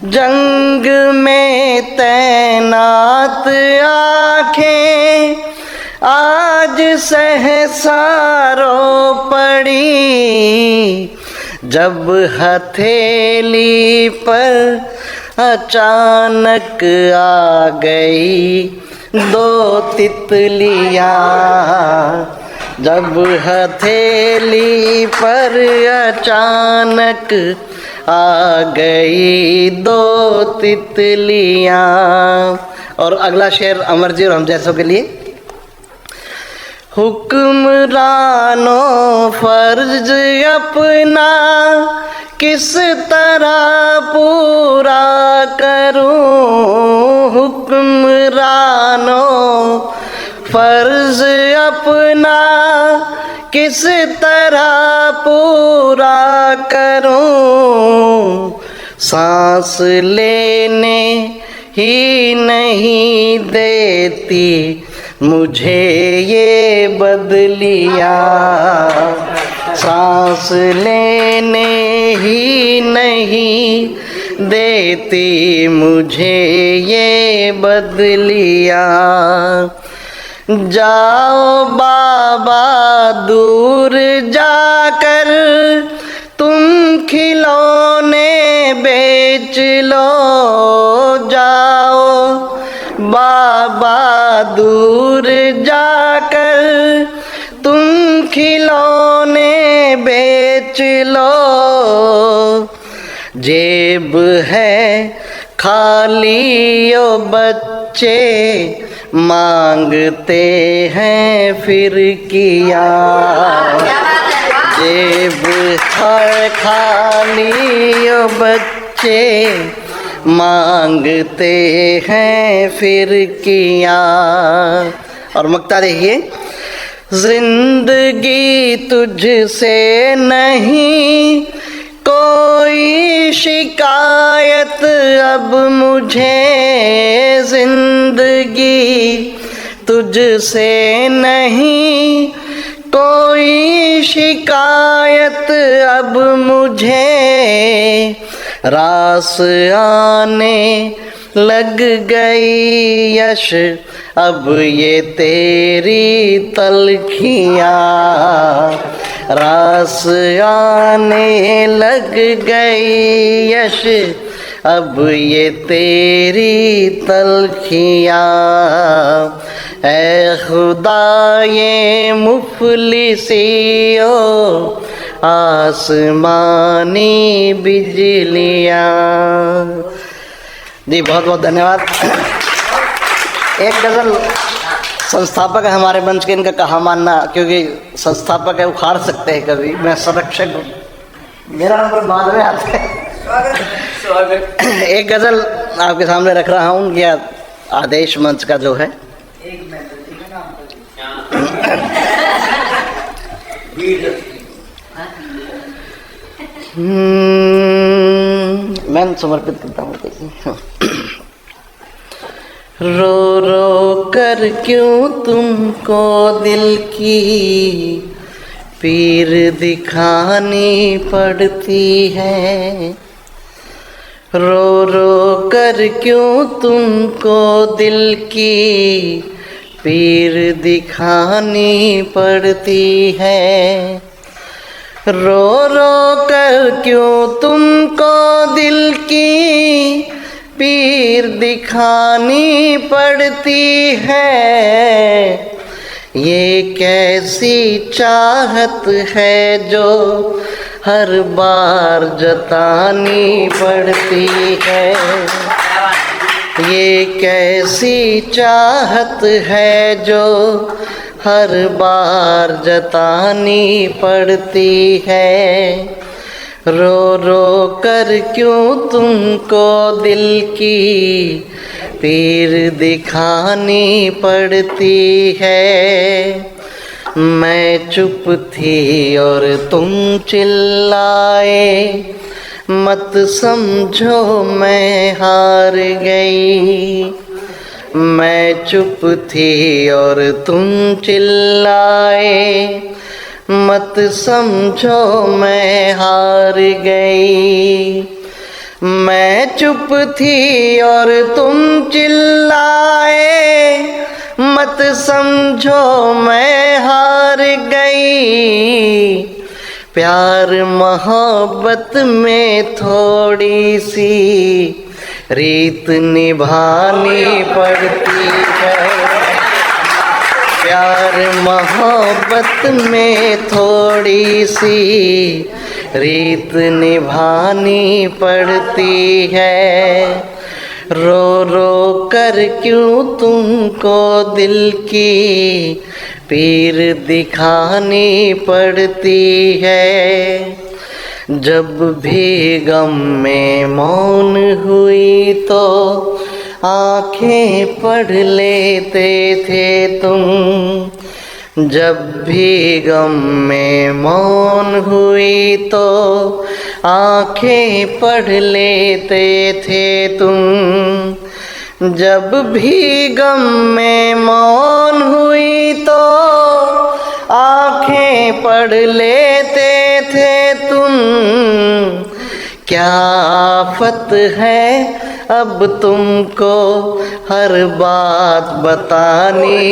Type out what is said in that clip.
जंग में तैनात आंखें आज सहसा रो पड़ी, जब हथेली पर अचानक आ गई दो तितलियां। जब हथेली पर अचानक आ गई दो तितलियां। और अगला शेर अमर जी और हम जैसों के लिए। हुक्मरानों फर्ज अपना किस तरह पूरा करूं, हुक्मरानों फर्ज अपना किस तरह पूरा करूं, सांस लेने ही नहीं देती मुझे ये बदलियां, सांस लेने ही नहीं देती मुझे ये बदलियां। जाओ बाबा दूर जाकर तुम खिलौने बेच लो, जाओ बाबा दूर जाकर तुम खिलौने बेच लो, जेब है खाली ओ बच्चे मांगते हैं फिर किया, जेब है खाली ओ बच्चे मांगते हैं फिर किया। और मक्ता देखिए। जिंदगी तुझसे नहीं कोई शिकायत अब मुझे, जिंदगी तुझसे नहीं कोई शिकायत अब मुझे, रास आने लग गई यश अब ये तेरी तलखियाँ, रास आने लग गई यश अब ये तेरी तलखियाँ। ऐ खुदा ये मुफलिसियो आसमानी बिजलियाँ। जी बहुत बहुत धन्यवाद। एक गज़ल संस्थापक है हमारे मंच के, इनका कहा मानना, क्योंकि संस्थापक है उखाड़ सकते हैं कभी, मैं संरक्षक हूँ, मेरा नंबर बाद में आता है। एक गज़ल आपके सामने रख रहा हूँ, यह आदेश मंच का जो है। मैं समर्पित करता हूँ। रो रो कर क्यों तुमको दिल की पीर दिखानी पड़ती है, रो रो कर क्यों तुमको दिल की पीर दिखानी पड़ती है, रो रो कर क्यों तुमको दिल की पीर दिखानी पड़ती है, ये कैसी चाहत है जो हर बार जतानी पड़ती है, ये कैसी चाहत है जो हर बार जतानी पड़ती है, रो रो कर क्यों तुमको दिल की पीर दिखानी पड़ती है। मैं चुप थी और तुम चिल्लाए, मत समझो मैं हार गई, मैं चुप थी और तुम चिल्लाए, मत समझो मैं हार गई, मैं चुप थी और तुम चिल्लाए, मत समझो मैं हार गई। प्यार मोहब्बत में थोड़ी सी रीत निभानी पड़ती है। प्यार मोहब्बत में थोड़ी सी रीत निभानी पड़ती है। रो रो कर क्यों तुमको दिल की पीर दिखानी पड़ती है। जब भी गम में मौन हुई तो आंखें पढ़ लेते थे तुम। जब भी गम में मौन हुई तो आंखें पढ़ लेते थे तुम। जब भी गम में मौन हुई तो आंखें पढ़ लेते थे तुम। क्या आफत है अब तुमको हर बात बतानी।